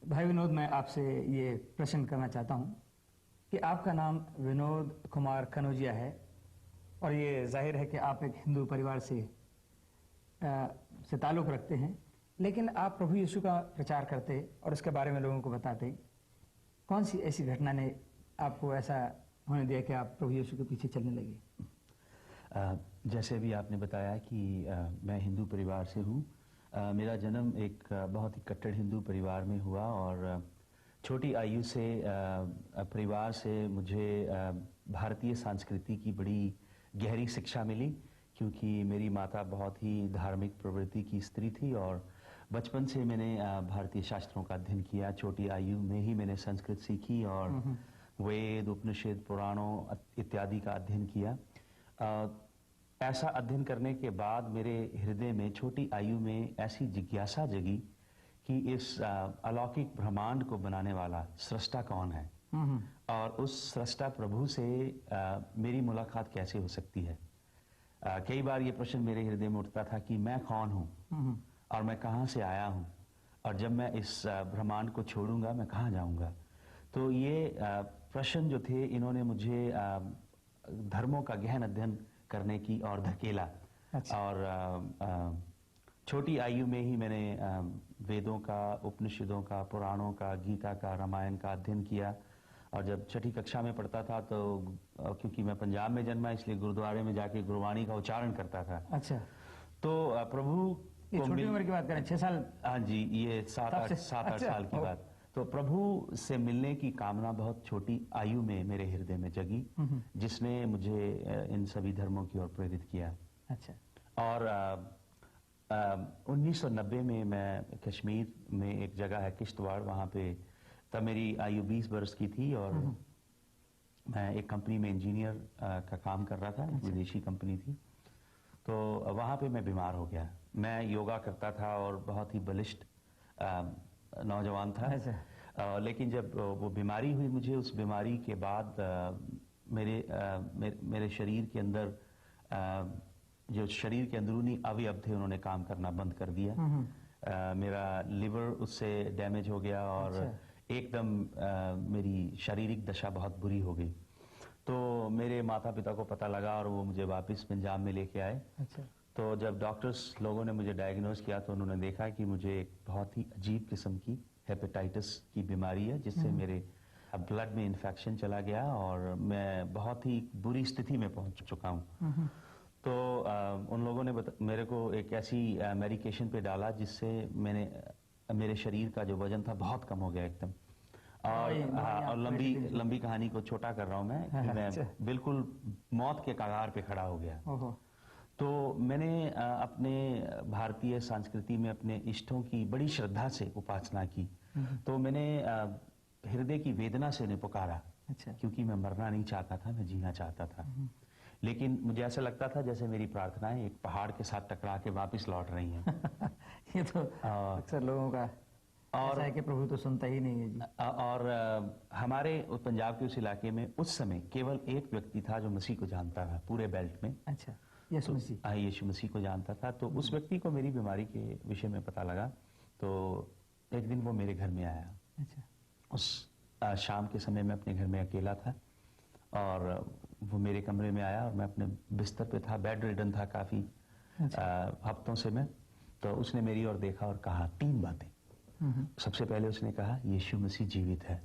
भाई विनोद, मैं आपसे ये प्रश्न करना चाहता हूँ कि आपका नाम विनोद कुमार कनौजिया है और ये जाहिर है कि आप एक हिंदू परिवार से ताल्लुक़ रखते हैं, लेकिन आप प्रभु यीशु का प्रचार करते और उसके बारे में लोगों को बताते। कौन सी ऐसी घटना ने आपको ऐसा होने दिया कि आप प्रभु यीशु के पीछे चलने लगे? जैसे भी आपने बताया कि मैं हिंदू परिवार से हूँ। मेरा जन्म एक बहुत ही कट्टर हिंदू परिवार में हुआ और छोटी आयु से परिवार से मुझे भारतीय संस्कृति की बड़ी गहरी शिक्षा मिली, क्योंकि मेरी माता बहुत ही धार्मिक प्रवृत्ति की स्त्री थी और बचपन से मैंने भारतीय शास्त्रों का अध्ययन किया। छोटी आयु में ही मैंने संस्कृत सीखी और वेद, उपनिषद, पुराणों इत्यादि का अध्ययन किया। ऐसा अध्ययन करने के बाद मेरे हृदय में छोटी आयु में ऐसी जिज्ञासा जगी कि इस अलौकिक ब्रह्मांड को बनाने वाला सृष्टा कौन है और उस सृष्टा प्रभु से मेरी मुलाकात कैसे हो सकती है। कई बार ये प्रश्न मेरे हृदय में उठता था कि मैं कौन हूँ और मैं कहाँ से आया हूँ, और जब मैं इस ब्रह्मांड को छोड़ूंगा मैं कहाँ जाऊंगा। तो ये प्रश्न जो थे, इन्होंने मुझे धर्मों का गहन अध्ययन करने की और धकेला। अच्छा। और छोटी आयु में ही मैंने वेदों का, उपनिषदों का, पुराणों का, गीता का, रामायण का अध्ययन किया। और जब छठी कक्षा में पढ़ता था तो क्योंकि मैं पंजाब में जन्मा, इसलिए गुरुद्वारे में जाके गुरबाणी का उच्चारण करता था। अच्छा। तो प्रभु ये छोटी उम्र की बात करें, 6 साल? हाँ जी, ये 7-8 साल की बात। तो प्रभु से मिलने की कामना बहुत छोटी आयु में मेरे हृदय में जगी, जिसने मुझे इन सभी धर्मों की ओर प्रेरित किया। अच्छा। और 1990 में मैं कश्मीर में एक जगह है किश्तवाड़, वहाँ पे तब मेरी आयु 20 वर्ष की थी और मैं एक कंपनी में इंजीनियर का काम कर रहा था। अच्छा। विदेशी कंपनी थी। तो वहाँ पे मैं बीमार हो गया। मैं योगा करता था और बहुत ही बलिष्ठ नौजवान था। अच्छा। लेकिन जब वो बीमारी हुई मुझे, उस बीमारी के बाद मेरे शरीर के अंदर जो शरीर के अंदरूनी अवयव थे उन्होंने काम करना बंद कर दिया। मेरा लिवर उससे डैमेज हो गया और अच्छा। एकदम मेरी शारीरिक दशा बहुत बुरी हो गई। तो मेरे माता पिता को पता लगा और वो मुझे वापस पंजाब में लेके आए। अच्छा। तो जब डॉक्टर्स लोगों ने मुझे डायग्नोज किया तो उन्होंने देखा कि मुझे एक बहुत ही अजीब किस्म की हेपेटाइटिस की बीमारी है, जिससे मेरे ब्लड में इन्फेक्शन चला गया और मैं बहुत ही बुरी स्थिति में पहुंच चुका हूं। तो उन लोगों ने मेरे को एक ऐसी मेडिकेशन पे डाला जिससे मेरे शरीर का जो वजन था बहुत कम हो गया एकदम। और लंबी कहानी को छोटा कर रहा हूं मैं कि मैं बिल्कुल मौत के कगार पे खड़ा हो गया। तो मैंने अपने भारतीय संस्कृति में अपने इष्टों की बड़ी श्रद्धा से उपासना की। तो मैंने हृदय की वेदना से उन्हें पुकारा। अच्छा। क्योंकि मैं मरना नहीं चाहता था, मैं जीना चाहता था। लेकिन मुझे ऐसा लगता था जैसे मेरी प्रार्थनाएं एक पहाड़ के साथ टकरा के वापस लौट रही हैं। ये तो अक्सर लोगों का ऐसा है कि प्रभु तो सुनता ही नहीं है जी। और हमारे पंजाब के उस इलाके में उस समय केवल एक व्यक्ति था जो मसीह को जानता था पूरे बेल्ट में। अच्छा। यीशु मसीह। यीशु मसीह को जानता था। तो उस व्यक्ति को मेरी बीमारी के विषय में पता लगा। तो एक दिन वो मेरे घर में आया। अच्छा। उस शाम के समय मैं अपने घर में अकेला था और वो मेरे कमरे में आया और मैं अपने बिस्तर पे था, बेड रिडन था काफी। अच्छा। हफ्तों से मैं। तो उसने मेरी ओर देखा और कहा 3 बातें। सबसे पहले उसने कहा यीशु मसीह जीवित है।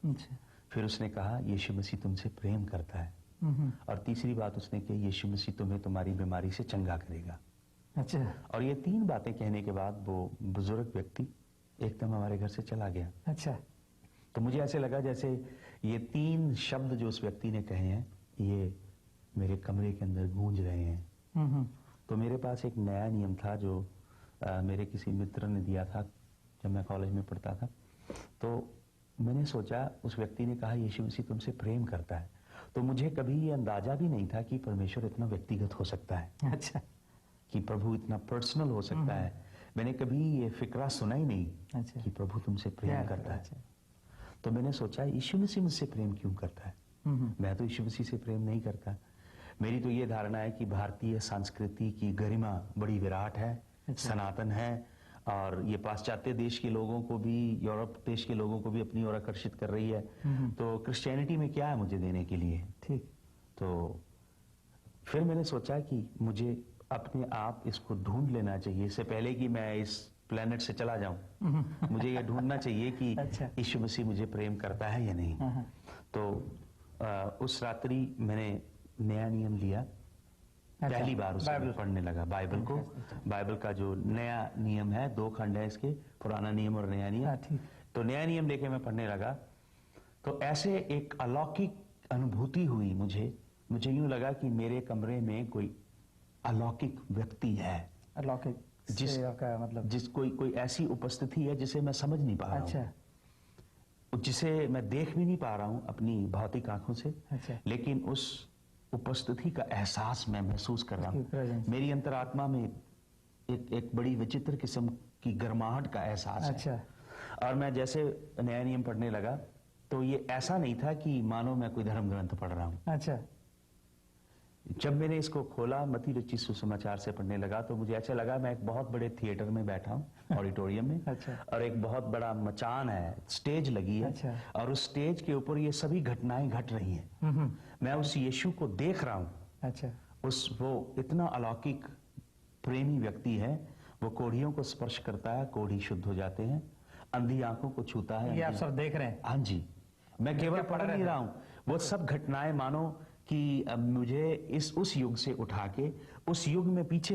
अच्छा। फिर उसने कहा यीशु मसीह तुमसे प्रेम करता है। और तीसरी बात उसने कही यीशु मसीह तुम्हें तुम्हारी बीमारी से चंगा करेगा। अच्छा। और ये 3 बातें कहने के बाद वो बुजुर्ग व्यक्ति एकदम हमारे घर से चला गया। अच्छा। तो मुझे ऐसे लगा जैसे ये 3 शब्द जो उस व्यक्ति ने कहे हैं ये मेरे कमरे के अंदर गूंज रहे हैं। तो मेरे पास एक नया नियम था जो मेरे किसी मित्र ने दिया था जब मैं कॉलेज में पढ़ता था। तो मैंने सोचा, उस व्यक्ति ने कहा यीशु मसीह तुमसे प्रेम करता है, तो मुझे कभी ये अंदाजा भी नहीं था कि परमेश्वर इतना व्यक्तिगत हो सकता है। अच्छा। कि प्रभु इतना पर्सनल हो सकता है। मैंने कभी ये फिक्रा सुना ही नहीं। अच्छा। कि प्रभु तुमसे प्रेम करता है। तो मैंने सोचा यीशु मसीह मुझसे प्रेम क्यों करता है। मैं तो यीशु मसीह से प्रेम नहीं करता। मेरी तो ये धारणा है कि भारतीय संस्कृति की गरिमा बड़ी विराट है। अच्छा। सनातन है और ये पाश्चात्य देश के लोगों को भी, यूरोप देश के लोगों को भी अपनी ओर आकर्षित कर रही है। तो क्रिश्चियनिटी में क्या है मुझे देने के लिए? ठीक। तो फिर मैंने सोचा कि मुझे अपने आप इसको ढूंढ लेना चाहिए, इससे पहले कि मैं इस प्लेनेट से चला जाऊं। मुझे ये ढूंढना चाहिए कि यीशु मसीह मुझे प्रेम करता है या नहीं। तो उस रात्रि मैंने नया नियम लिया। पहली बार उसको पढ़ने लगा, बाइबल को। बाइबल का जो नया नियम है, 2 खंड है इसके, पुराना नियम और नया नियम। तो नया नियम लेके मैं पढ़ने लगा। तो ऐसे एक अलौकिक अनुभूति हुई मुझे यूं लगा कि मेरे कमरे में कोई अलौकिक व्यक्ति है। अलौकिक का मतलब कोई ऐसी उपस्थिति है जिसे मैं समझ नहीं पा रहा हूं, जिसे मैं देख भी नहीं पा रहा हूं अपनी भौतिक आंखों से। लेकिन उस उपस्थिति का एहसास मैं महसूस कर रहा हूं। मेरी अंतरात्मा में एक बड़ी विचित्र किस्म की गर्माहट का एहसास है। और मैं जैसे नया नियम पढ़ने लगा तो ये ऐसा नहीं था कि मानो मैं कोई धर्म ग्रंथ पढ़ रहा हूं। जब मैंने इसको खोला, मत्ती रचित सुसमाचार से पढ़ने लगा, तो मुझे ऐसा लगा मैं एक बहुत बड़े थिएटर में बैठा हूं, ऑडिटोरियम में। और एक बहुत बड़ा मचान है, स्टेज लगी है। और उस स्टेज के ऊपर ये सभी घटनाएं घट रही हैं। मैं उस यीशु को देख रहा हूं। वो इतना अलौकिक प्रेमी व्यक्ति है। वो कोढ़ियों को स्पर्श करता है, कोढ़ी शुद्ध हो जाते हैं। अंधी आंखों को छूता है। ये आप सब देख रहे हैं? हाँ जी, मैं केवल पढ़ नहीं रहा हूं। वो सब घटनाएं मानो कि मुझे उस युग से उठा के उस युग में पीछे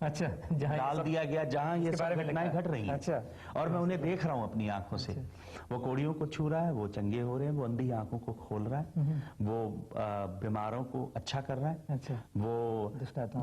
डाल दिया गया जहां ये सब घटनाएं घट रही हैं। और मैं उन्हें देख रहा हूं अपनी आंखों से। वो कोढ़ियों को छू रहा है, वो चंगे हो रहे हैं, वो अंधी आंखों को खोल रहा है, वो बीमारों को अच्छा कर रहा है, वो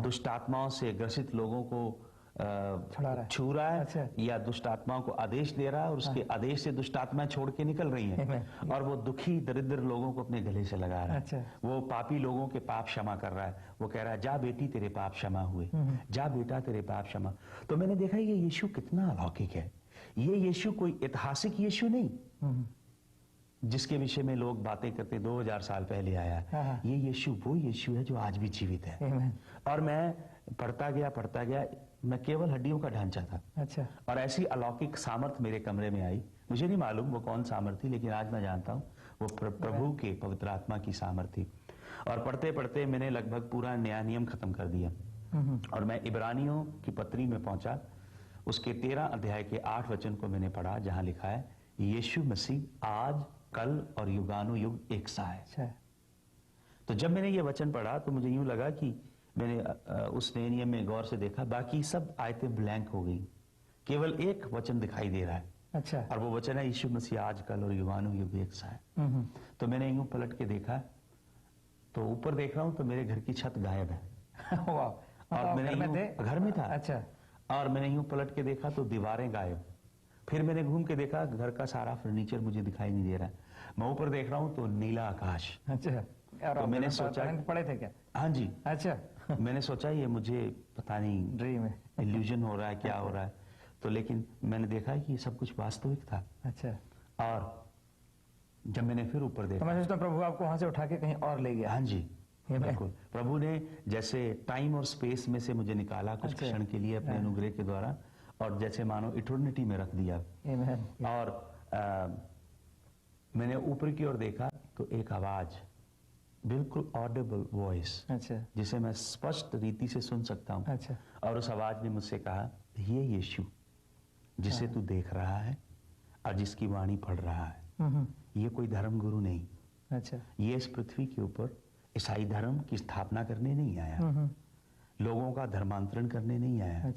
दुष्ट आत्माओं से ग्रसित लोगों को छू रहा है, या दुष्ट आत्माओं को आदेश दे रहा है, और उसके आदेश से दुष्ट आत्माएं छोड़ के निकल रही हैं। और वो दुखी दरिद्र लोगों को अपने गले से लगा रहा है। वो पापी लोगों के पाप क्षमा कर रहा है। वो कह रहा है, जा बेटी तेरे पाप क्षमा हुए, जा बेटा तेरे पाप क्षमा। तो मैंने देखा ये यीशु कितना अलौकिक है। ये यीशु कोई ऐतिहासिक यीशु नहीं जिसके विषय में लोग बातें करते 2000 साल पहले आया। ये यीशु वो यीशु है जो आज भी जीवित है। और मैं पढ़ता गया, मैं केवल हड्डियों का ढांचा था। और ऐसी अलौकिक सामर्थ मेरे कमरे में आई। मुझे नहीं मालूम वो कौन सामर्थ थी, लेकिन आज मैं जानता हूं वो प्रभु के पवित्र आत्मा की सामर्थ थी। और पढ़ते पढ़ते मैंने लगभग पूरा नया नियम खत्म कर दिया। और मैं इब्रानियों की पत्री में पहुंचा। उसके 13 अध्याय के 8 वचन को मैंने पढ़ा, जहां लिखा है, यीशु मसीह आज, कल और युगानुयुग एक सा है। तो जब मैंने ये वचन पढ़ा तो मुझे यूं लगा कि मैंने उस नए नियम में गौर से देखा, बाकी सब आयतें ब्लैंक हो गई, केवल एक वचन दिखाई दे रहा है। और वो वचन है, यीशु मसीह आज, कल और युगानुयुग एक सा है। तो मैंने यूं पलट के देखा, तो ऊपर देख रहा हूं तो मेरे घर की छत गायब है। और मैंने घर में था। और मैंने यूं पलट के देखा तो दीवारें गायब। फिर मैंने घूम के देखा, घर का सारा फर्नीचर मुझे दिखाई नहीं दे रहा है। मैं ऊपर देख रहा हूं तो नीला आकाश। तो मैंने सोचा, पढ़े थे क्या? हाँ जी। मैंने सोचा ये मुझे पता नहीं ड्रीम है, इल्यूजन हो रहा है, क्या हो रहा है। तो लेकिन मैंने देखा कि ये सब कुछ वास्तविक था। और जब मैंने फिर ऊपर देखा, तो मैं सोचता प्रभु आपको वहां से उठा के कहीं और ले गया। हाँ जी, बिल्कुल। प्रभु ने जैसे टाइम और स्पेस में से मुझे निकाला कुछ क्षण के लिए अपने अनुग्रह के द्वारा, और जैसे मानो इटर्निटी में रख दिया। और मैंने ऊपर की ओर देखा तो एक आवाज, बिल्कुल ऑडिबल वॉइस, जिसे मैं स्पष्ट रीति से सुन सकता हूँ। और उस आवाज ने मुझसे कहा, ये यीशु जिसे तू देख रहा है और जिसकी वाणी पढ़ रहा है, ये कोई धर्म गुरु नहीं। ये इस पृथ्वी के ऊपर ईसाई धर्म की स्थापना करने नहीं आया, लोगों का धर्मांतरण करने नहीं आया।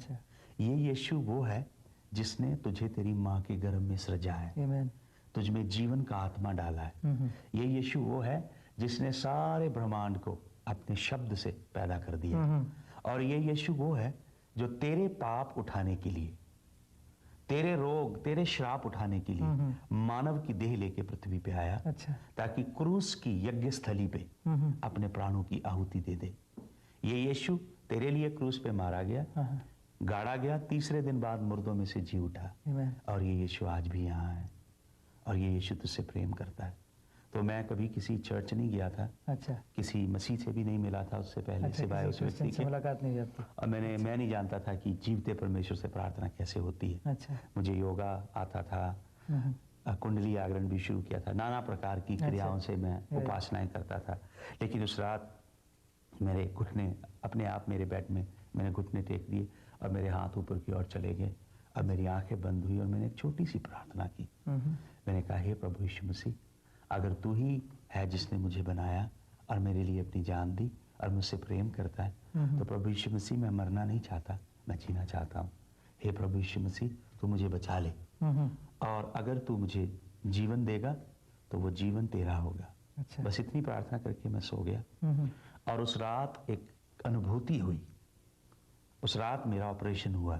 ये यीशु वो है जिसने तुझे तेरी माँ के गर्भ में सृजा है, तुझ में जीवन का आत्मा डाला है। ये यीशु वो है जिसने सारे ब्रह्मांड को अपने शब्द से पैदा कर दिया। और ये यीशु वो है जो तेरे पाप उठाने के लिए, तेरे रोग, तेरे श्राप उठाने के लिए मानव की देह लेके पृथ्वी पे आया, ताकि क्रूस की यज्ञ स्थली पे अपने प्राणों की आहुति दे दे। ये यीशु तेरे लिए क्रूस पे मारा गया, गाड़ा गया, तीसरे दिन बाद मुर्दों में से जी उठा। और ये यीशु आज भी यहाँ है, और ये यीशु तुझसे प्रेम करता है। तो मैं कभी किसी चर्च नहीं गया था। अच्छा। किसी मसीह से भी नहीं मिला था उससे पहले। अच्छा, सिवाय उस व्यक्ति के मुलाकात नहीं जाती। और मैं नहीं जानता था कि जीवते परमेश्वर से प्रार्थना कैसे होती है। अच्छा। मुझे योगा आता था, कुंडली जागरण भी शुरू किया था, नाना प्रकार की क्रियाओं से मैं उपासनाएं करता था। लेकिन उस रात मेरे घुटने अपने आप मेरे बेड में मैंने घुटने टेक दिए और मेरे हाथ ऊपर की ओर चले गए और मेरी आंखें बंद हुई और मैंने एक छोटी सी प्रार्थना की। मैंने कहा, हे प्रभु यीशु मसीह, अगर तू ही है जिसने मुझे बनाया और मेरे लिए अपनी जान दी और मुझसे प्रेम करता है, तो प्रभु यीशु मसीह मैं मरना नहीं चाहता, मैं जीना चाहता हूँ। हे प्रभु यीशु मसीह, तू मुझे बचा ले और अगर तू मुझे जीवन देगा तो वो जीवन तेरा होगा। अच्छा। बस इतनी प्रार्थना करके मैं सो गया। और उस रात एक अनुभूति हुई। उस रात मेरा ऑपरेशन हुआ।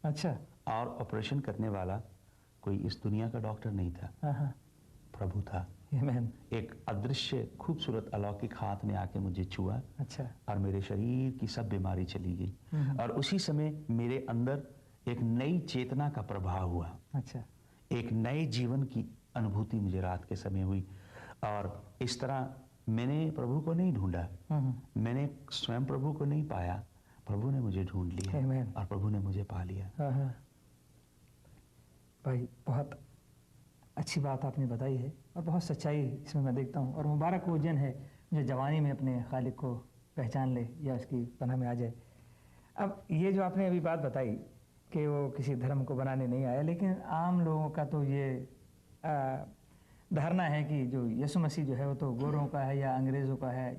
अच्छा। और ऑपरेशन करने वाला कोई इस दुनिया का डॉक्टर नहीं था, प्रभु था। एक अदृश्य खूबसूरत अलौकिक हाथ ने आके मुझे छुआ। अच्छा। और मेरे शरीर की सब बीमारी चली गई। और उसी समय मेरे अंदर एक नई चेतना का प्रभाव हुआ। अच्छा। एक नए जीवन की अनुभूति मुझे रात के समय हुई। और इस तरह मैंने प्रभु को नहीं ढूंढा, मैंने स्वयं प्रभु को नहीं पाया, प्रभु ने मुझे ढूंढ लिया और प्रभु ने मुझे पा लिया। भाई, बहुत अच्छी बात आपने बताई है और बहुत सच्चाई इसमें मैं देखता हूँ। और मुबारक वो जन है जो जवानी में अपने खालिक को पहचान ले या उसकी पनाह में आ जाए। अब ये जो आपने अभी बात बताई कि वो किसी धर्म को बनाने नहीं आया, लेकिन आम लोगों का तो ये धारणा है कि जो यीशु मसीह जो है वो तो गोरों का है या अंग्रेज़ों का है।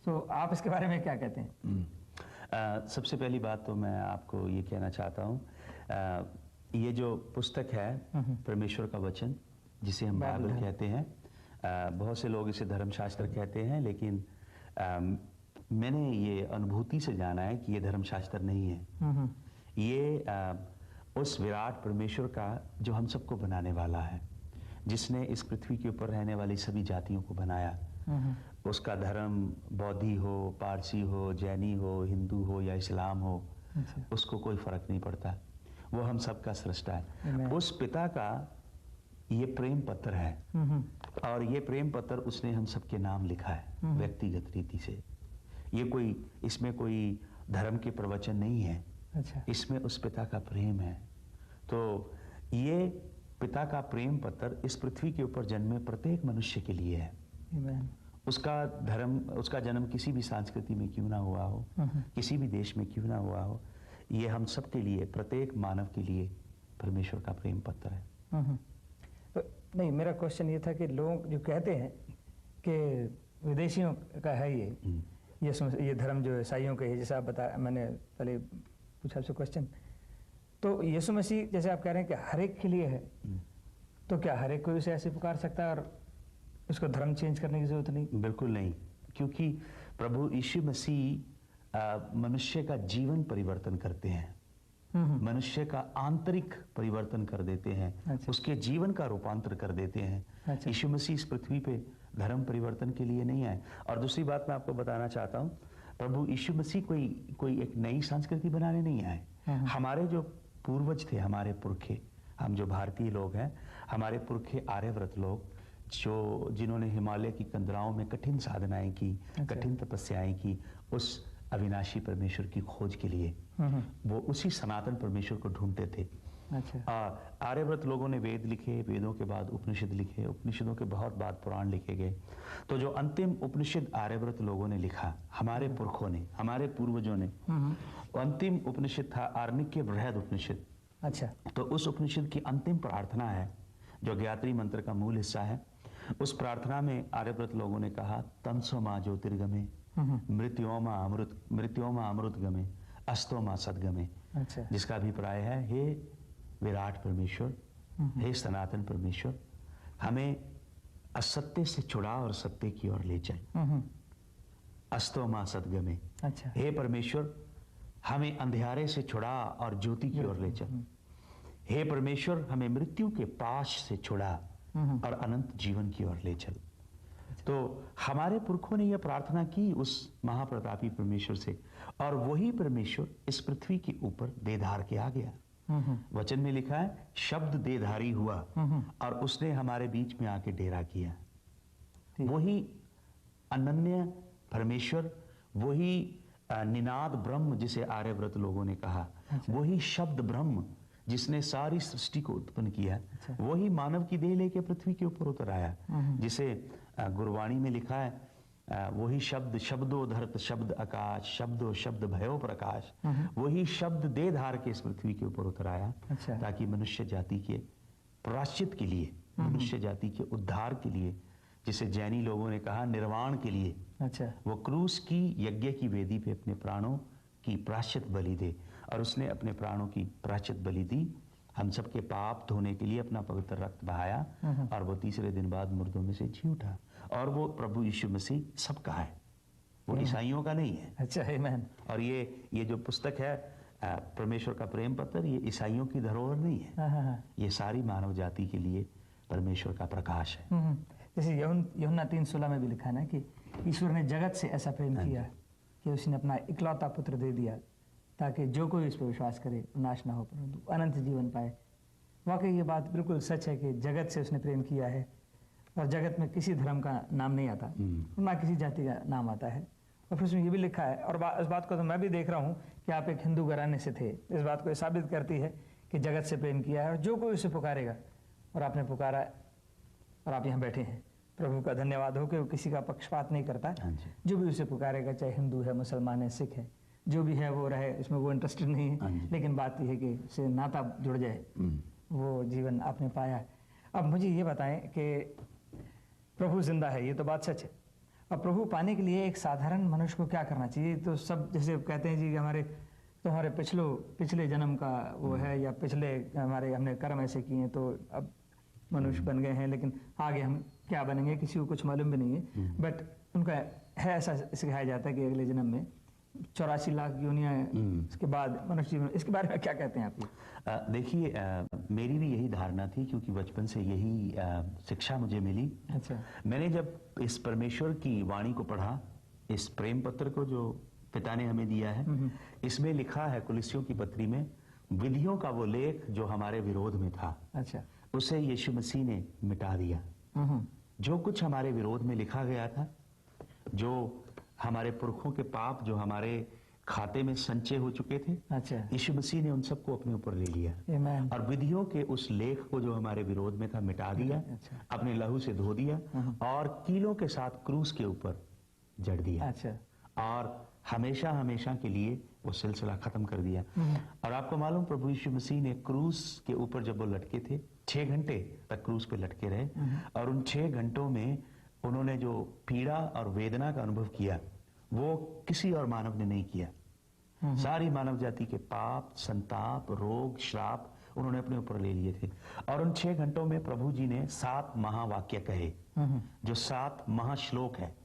तो आप इसके बारे में क्या कहते हैं? सबसे पहली बात तो मैं आपको ये कहना चाहता हूँ, ये जो पुस्तक है परमेश्वर का वचन जिसे हम बाइबल कहते हैं, बहुत से लोग इसे धर्मशास्त्र कहते हैं, लेकिन मैंने ये अनुभूति से जाना है कि ये धर्मशास्त्र नहीं है। ये उस विराट परमेश्वर का जो हम सबको बनाने वाला है, जिसने इस पृथ्वी के ऊपर रहने वाली सभी जातियों को बनाया। उसका धर्म बौद्धि हो, पारसी हो, जैनी हो, हिंदू हो या इस्लाम हो, उसको कोई फर्क नहीं पड़ता। वो हम सबका सृष्टा है। उस पिता का ये प्रेम पत्र है और ये प्रेम पत्र उसने हम सबके नाम लिखा है व्यक्तिगत रीति से। ये कोई, इसमें कोई धर्म के प्रवचन नहीं है। अच्छा। इसमें उस पिता का प्रेम है। तो ये पिता का प्रेम पत्र इस पृथ्वी के ऊपर जन्मे प्रत्येक मनुष्य के लिए है। उसका धर्म, उसका जन्म किसी भी संस्कृति में क्यों ना हुआ हो, किसी भी देश में क्यों ना हुआ हो, ये हम सब के लिए, प्रत्येक मानव के लिए परमेश्वर का प्रेम पत्र है। तो नहीं, मेरा क्वेश्चन ये था कि लोग जो कहते हैं कि विदेशियों का है ये धर्म जो ईसाइयों के है, जैसे आप बता, मैंने पहले पूछा आपसे क्वेश्चन, तो यीशु मसीह जैसे आप कह रहे हैं कि हर एक के लिए है, तो क्या हर एक कोई उसे ऐसे पुकार सकता है और उसको धर्म चेंज करने की जरूरत नहीं? बिल्कुल नहीं, क्योंकि प्रभु यीशु मसीह मनुष्य का जीवन परिवर्तन करते हैं, मनुष्य का आंतरिक परिवर्तन कर देते हैं। अच्छा। उसके जीवन का रूपांतर कर देते हैं। अच्छा। यीशु मसीह इस पृथ्वी पे धर्म परिवर्तन के लिए नहीं आए। और दूसरी बात मैं आपको बताना चाहता हूँ, प्रभु यीशु मसीह कोई एक नई संस्कृति बनाने नहीं आए। हमारे जो पूर्वज थे, हमारे पुरखे, हम जो भारतीय लोग हैं, हमारे पुरखे आर्यव्रत लोग, जिन्होंने हिमालय की कंदराओं में कठिन साधनाएं की। अच्छा। कठिन तपस्याएं की उस अविनाशी परमेश्वर की खोज के लिए, वो उसी सनातन परमेश्वर को ढूंढते थे। अच्छा। आर्यव्रत लोगों ने वेद लिखे, वेदों के बाद उपनिषद लिखे, उपनिषदों के बहुत बाद पुराण लिखे गए। तो जो अंतिम उपनिषद आर्यव्रत लोगों ने लिखा, हमारे पुरखों ने, हमारे पूर्वजों ने, अंतिम उपनिषद था आर्णिक्य बृहद उपनिषद। अच्छा। तो उस उपनिषद की अंतिम प्रार्थना है जो गायत्री मंत्र का मूल हिस्सा है। उस प्रार्थना में आर्यव्रत लोगों ने कहा, तमसो मां ज्योतिर्गमे, मृत्योमा अमृत गमे, अस्तोमा सदगमे। अच्छा। जिसका अभिप्राय है, हे विराट परमेश्वर, हे सनातन परमेश्वर, हमें असत्य से छुड़ा और सत्य की ओर ले चल। अस्तोमा सदगमे। अच्छा। हे परमेश्वर, हमें अंधेरे से छुड़ा और ज्योति की ओर ले चल। हे परमेश्वर, हमें मृत्यु के पाश से छुड़ा और अनंत जीवन की ओर ले चल। तो हमारे पुरखों ने यह प्रार्थना की उस महाप्रतापी परमेश्वर से, और वही परमेश्वर इस पृथ्वी के ऊपर देधार के आ गया। वचन में लिखा है, शब्द देधारी हुआ और उसने हमारे बीच में आके डेरा किया। वही अनन्य परमेश्वर, वही निनाद ब्रह्म जिसे आर्यव्रत लोगों ने कहा, वही शब्द ब्रह्म जिसने सारी सृष्टि को उत्पन्न किया, वही मानव की देह लेके पृथ्वी के ऊपर उतर आया, जिसे गुरबाणी में लिखा है, वही शब्द शब्दो धरत शब्द आकाश, शब्दो शब्द भयो प्रकाश, वही शब्द देह धार के इस पृथ्वी के ऊपर उतर आया, ताकि मनुष्य जाति के प्रायश्चित के लिए, मनुष्य जाति के उद्धार के लिए, जिसे जैनी लोगों ने कहा निर्वाण के लिए, वो क्रूस की यज्ञ की वेदी पे अपने प्राणों की प्रायश्चित बलि दे। और उसने अपने प्राणों की प्रायश्चित बलि दी, हम सबके पाप धोने के लिए अपना पवित्र रक्त बहाया, और वो तीसरे दिन बाद मुर्दों में से जी उठा। और वो प्रभु यीशु मसीह सबका है, वो ईसाइयों का नहीं है। अच्छा, आमीन। और ये जो पुस्तक है परमेश्वर का प्रेम पत्र, ये ईसाइयों की धरोहर नहीं है, ये सारी मानव जाति के लिए परमेश्वर का प्रकाश है। जैसे यूहन्ना 3:16 में भी लिखा है ना कि ईश्वर ने जगत से ऐसा प्रेम किया कि उसने अपना इकलौता पुत्र दे दिया, ताकि जो कोई इस पर विश्वास करे नाश ना हो परंतु अनंत जीवन पाए। वाकई ये बात बिल्कुल सच है कि जगत से उसने प्रेम किया है, और जगत में किसी धर्म का नाम नहीं आता, ना किसी जाति का नाम आता है। और फिर उसमें ये भी लिखा है, और इस बात को तो मैं भी देख रहा हूँ कि आप एक हिंदू घराने से थे, इस बात को साबित करती है कि जगत से प्रेम किया है, और जो कोई उसे पुकारेगा, और आपने पुकारा और आप यहाँ बैठे हैं। प्रभु का धन्यवाद हो कि वो किसी का पक्षपात नहीं करता, जो भी उसे पुकारेगा, चाहे हिंदू है, मुसलमान है, सिख है, जो भी है वो रहे, इसमें वो इंटरेस्टेड नहीं है, लेकिन बात यह है कि उससे नाता जुड़ जाए, वो जीवन आपने पाया। अब मुझे ये बताएं कि प्रभु जिंदा है, ये तो बात सच है। अब प्रभु पाने के लिए एक साधारण मनुष्य को क्या करना चाहिए? तो सब जैसे कहते हैं जी कि हमारे पिछले जन्म का वो है, या पिछले हमने कर्म ऐसे किए हैं तो अब मनुष्य बन गए हैं, लेकिन आगे हम क्या बनेंगे किसी को कुछ मालूम भी नहीं है। बट उनका है ऐसा सिखाया जाता है कि अगले जन्म में 84 लाख योनियां इसके बाद मनुष्य जीवन। इसके बारे में क्या कहते हैं आप? देखिए, मेरी भी यही धारणा थी, क्योंकि बचपन से यही शिक्षा मुझे मिली। अच्छा। मैंने जब इस परमेश्वर की वाणी को पढ़ा, इस प्रेम पत्र को जो पिता ने हमें दिया है, इसमें लिखा है कुलिस्सियों की पत्री में, विधियों का वो लेख जो हमारे विरोध में था, अच्छा, उसे यीशु मसीह ने मिटा दिया। जो कुछ हमारे विरोध में लिखा गया था, जो हमारे पुरखों के पाप जो हमारे खाते में संचय हो चुके थे, अच्छा, यीशु मसीह ने उन सबको अपने ऊपर ले लिया, और विधियों के उस लेख को जो हमारे विरोध में था मिटा दिया, अच्छा, अपने लहू से धो दिया, और कीलों के साथ क्रूस के ऊपर जड़ दिया, अच्छा, और हमेशा हमेशा के लिए वो सिलसिला खत्म कर दिया। और आपको मालूम, प्रभु यीशु मसीह ने क्रूस के ऊपर जब वो लटके थे, 6 घंटे तक क्रूस पे लटके रहे, और उन 6 घंटों में उन्होंने जो पीड़ा और वेदना का अनुभव किया, वो किसी और मानव ने नहीं किया। सारी मानव जाति के पाप, संताप, रोग, श्राप उन्होंने अपने ऊपर ले लिए थे। और उन 6 घंटों में प्रभु जी ने 7 महावाक्य कहे, जो 7 महाश्लोक है,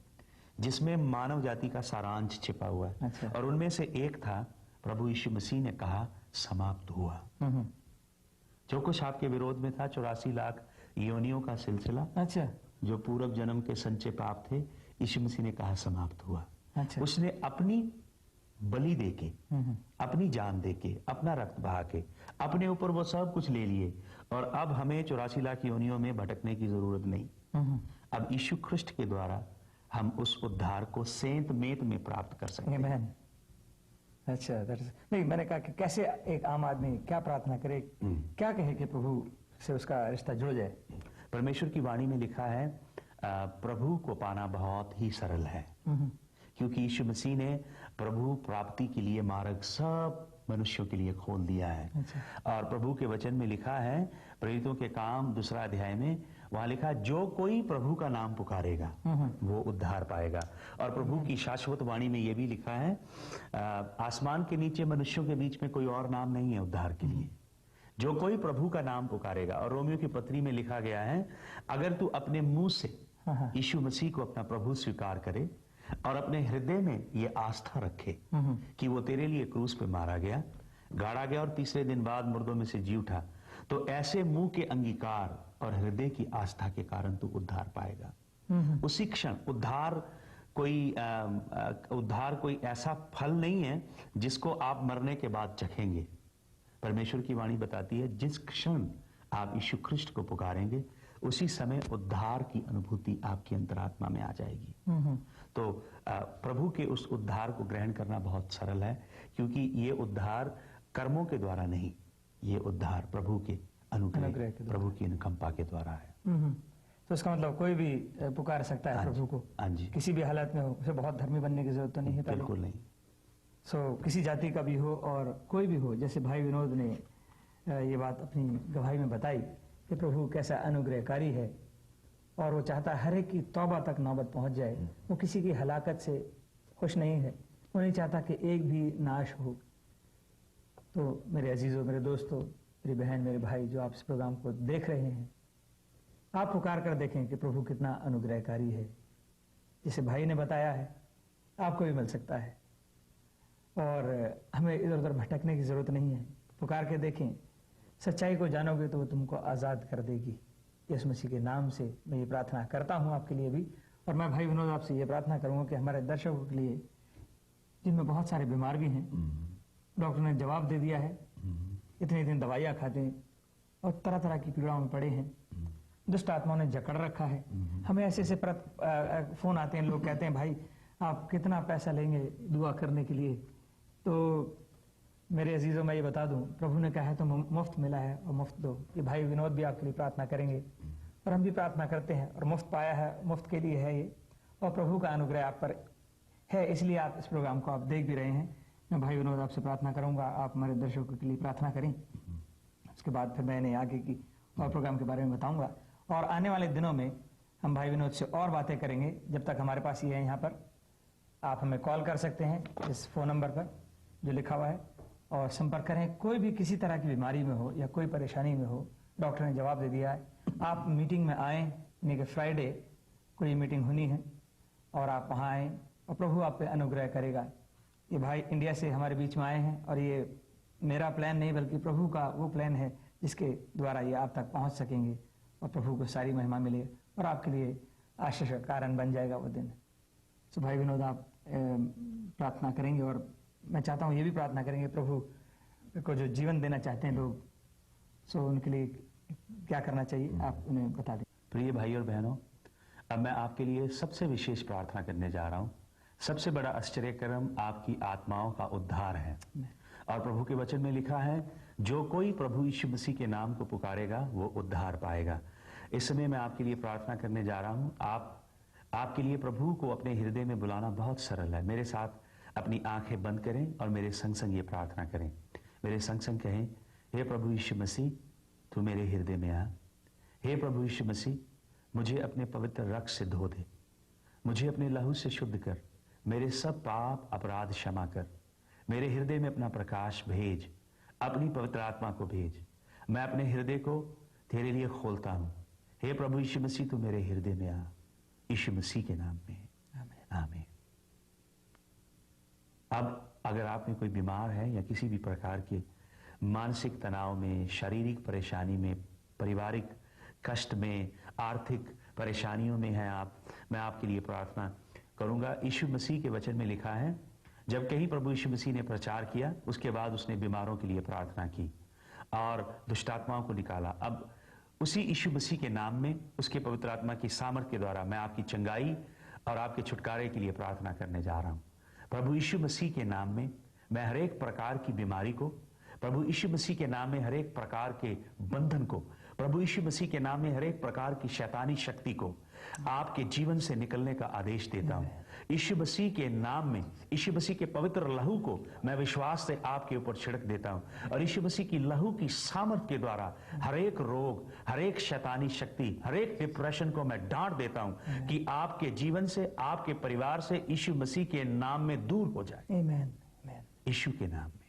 जिसमें मानव जाति का सारांश छिपा हुआ है। अच्छा। और उनमें से एक था, प्रभु यीशु मसीह ने कहा समाप्त हुआ। जो कुछ आपके विरोध में था, 84 लाख योनियों का सिलसिला, अच्छा, जो पूर्व जन्म के संचय पाप थे, यीशु मसीह ने कहा समाप्त हुआ। अच्छा। उसने अपनी बलि देके, अपनी जान देके, अपना रक्त बहा के अपने ऊपर वो सब कुछ ले लिए, और अब हमें 84 लाख योनियों में भटकने की जरूरत नहीं। अब यीशु ख्रिस्ट के द्वारा हम उस उद्धार को सेंत मेत में प्राप्त कर सकते हैं। अच्छा, नहीं, मैंने कहा कि कैसे एक आम आदमी क्या प्रार्थना करे, क्या कहे कि प्रभु से उसका रिश्ता जुड़ जाए? परमेश्वर की वाणी में लिखा है, प्रभु को पाना बहुत ही सरल है, क्योंकि यीशु मसीह ने प्रभु प्राप्ति के लिए मार्ग सब मनुष्यों के लिए खोल दिया है। अच्छा। और प्रभु के वचन में लिखा है, प्रेरितों के काम 2 अध्याय में, वहां लिखा है, जो कोई प्रभु का नाम पुकारेगा वो उद्धार पाएगा। और प्रभु की शाश्वत वाणी में यह भी लिखा है, आसमान के नीचे मनुष्यों के बीच में कोई और नाम नहीं है उद्धार के लिए, जो कोई प्रभु का नाम पुकारेगा। और रोमियो की पत्री में लिखा गया है, अगर तू अपने मुंह से यीशु मसीह को अपना प्रभु स्वीकार करे और अपने हृदय में ये आस्था रखे कि वो तेरे लिए क्रूस पे मारा गया, गाड़ा गया और तीसरे दिन बाद मुर्दों में से जी उठा, तो ऐसे मुंह के अंगीकार और हृदय की आस्था के कारण तू उद्धार पाएगा। उसी क्षण उद्धार कोई ऐसा फल नहीं है जिसको आप मरने के बाद चखेंगे। परमेश्वर की वाणी बताती है, जिस क्षण आप यीशु ख्रिस्ट को पुकारेंगे, उसी समय उद्धार की अनुभूति आपकी अंतरात्मा में आ जाएगी। तो प्रभु के उस उद्धार को ग्रहण करना बहुत सरल है, क्योंकि ये उद्धार कर्मों के द्वारा नहीं, ये उद्धार प्रभु के अनुग्रह, प्रभु की अनुकंपा के द्वारा है। तो इसका मतलब कोई भी पुकार सकता है प्रभु को, किसी भी हालत में हो। उसे बहुत धर्मी बनने की जरूरत तो नहीं है, बिल्कुल नहीं। किसी जाति का भी हो और कोई भी हो, जैसे भाई विनोद ने ये बात अपनी गवाही में बताई कि प्रभु कैसा अनुग्रहकारी है और वो चाहता है हर एक की तौबा तक नौबत पहुंच जाए। वो किसी की हलाकत से खुश नहीं है, वो नहीं चाहता कि एक भी नाश हो। तो मेरे अजीजों, मेरे दोस्तों, मेरी बहन, मेरे भाई जो आप इस प्रोग्राम को देख रहे हैं, आप पुकार कर देखें कि प्रभु कितना अनुग्रहकारी है। जिसे भाई ने बताया है, आपको भी मिल सकता है और हमें इधर उधर भटकने की जरूरत नहीं है। पुकार के देखें, सच्चाई को जानोगे तो वो तुमको आज़ाद कर देगी। यीशु मसीह के नाम से मैं ये प्रार्थना करता हूँ आपके लिए भी। और मैं भाई विनोद आपसे ये प्रार्थना करूँगा कि हमारे दर्शकों के लिए, जिनमें बहुत सारे बीमार भी हैं, डॉक्टर ने जवाब दे दिया है, इतने दिन दवाइयाँ खाते हैं और तरह तरह की पीड़ाओं में पड़े हैं, दुष्ट आत्माओं ने जकड़ रखा है। हमें ऐसे ऐसे फोन आते हैं, लोग कहते हैं भाई आप कितना पैसा लेंगे दुआ करने के लिए। तो मेरे अजीजों, मैं ये बता दूं, प्रभु ने कहा है तो मुफ्त मिला है और मुफ्त दो। ये भाई विनोद भी आपके लिए प्रार्थना करेंगे और हम भी प्रार्थना करते हैं और मुफ्त पाया है, मुफ्त के लिए है ये, और प्रभु का अनुग्रह आप पर है, इसलिए आप इस प्रोग्राम को आप देख भी रहे हैं। मैं भाई विनोद आपसे प्रार्थना करूंगा, आप हमारे दर्शकों के लिए प्रार्थना करें। उसके बाद फिर मैंने आगे की और प्रोग्राम के बारे में बताऊंगा और आने वाले दिनों में हम भाई विनोद से और बातें करेंगे। जब तक हमारे पास ये है, यहाँ पर आप हमें कॉल कर सकते हैं इस फ़ोन नंबर पर जो लिखा हुआ है और संपर्क करें। कोई भी किसी तरह की बीमारी में हो या कोई परेशानी में हो, डॉक्टर ने जवाब दे दिया है। आप मीटिंग में आएँ, यानी कि फ्राइडे कोई मीटिंग होनी है और आप वहाँ आएँ और प्रभु आप पे अनुग्रह करेगा। ये भाई इंडिया से हमारे बीच में आए हैं और ये मेरा प्लान नहीं बल्कि प्रभु का वो प्लान है जिसके द्वारा ये आप तक पहुँच सकेंगे और प्रभु को सारी महिमा मिले और आपके लिए आशीष का कारण बन जाएगा वो दिन। सो भाई विनोद, आप प्रार्थना करेंगे और मैं चाहता हूँ ये भी प्रार्थना करेंगे प्रभु को जो जीवन देना चाहते हैं लोग, सो उनके लिए क्या करना चाहिए आप उन्हें बता दें। प्रिय भाई और बहनों, अब मैं आपके लिए सबसे विशेष प्रार्थना करने जा रहा हूँ। सबसे बड़ा आश्चर्यक्रम आपकी आत्माओं का उद्धार है और प्रभु के वचन में लिखा है, जो कोई प्रभु यीशु मसीह के नाम को पुकारेगा वो उद्धार पाएगा। इस समय मैं आपके लिए प्रार्थना करने जा रहा हूँ। आपके लिए प्रभु को अपने हृदय में बुलाना बहुत सरल है। मेरे साथ अपनी आंखें बंद करें और मेरे संग संग ये प्रार्थना करें। मेरे संग संग कहें, हे प्रभु यीशु मसीह, तू मेरे हृदय में आ। हे प्रभु यीशु मसीह, मुझे अपने पवित्र रक्त से धो दे, मुझे अपने लहू से शुद्ध कर, मेरे सब पाप अपराध क्षमा कर, मेरे हृदय में अपना प्रकाश भेज, अपनी पवित्र आत्मा को भेज। मैं अपने हृदय को तेरे लिए खोलता हूं। हे प्रभु यीशु मसीह, तू मेरे हृदय में आ, यीशु मसीह के नाम में, आमीन। अब अगर आप में कोई बीमार है या किसी भी प्रकार के मानसिक तनाव में, शारीरिक परेशानी में, पारिवारिक कष्ट में, आर्थिक परेशानियों में है आप, मैं आपके लिए प्रार्थना करूंगा। यीशु मसीह के वचन में लिखा है, जब कहीं प्रभु यीशु मसीह ने प्रचार किया, उसके बाद उसने बीमारों के लिए प्रार्थना की और दुष्टात्माओं को निकाला। अब उसी यीशु मसीह के नाम में, उसके पवित्र आत्मा की सामर्थ के द्वारा मैं आपकी चंगाई और आपके छुटकारे के लिए प्रार्थना करने जा रहा हूं। प्रभु यीशु मसीह के नाम में मैं हर एक प्रकार की बीमारी को, प्रभु यीशु मसीह के नाम में हर एक प्रकार के बंधन को, प्रभु यीशु मसीह के नाम में हर एक प्रकार की शैतानी शक्ति को आपके जीवन से निकलने का आदेश देता हूं। यीशु मसीह के नाम में, यीशु मसीह के पवित्र लहू को मैं विश्वास से आपके ऊपर छिड़क देता हूं और यीशु मसीह की लहू की सामर्थ के द्वारा हर एक रोग, हर एक शैतानी शक्ति, हर एक डिप्रेशन को मैं डांट देता हूं कि आपके जीवन से, आपके परिवार से यीशु मसीह के नाम में दूर हो जाए। आमीन। यीशु के नाम में।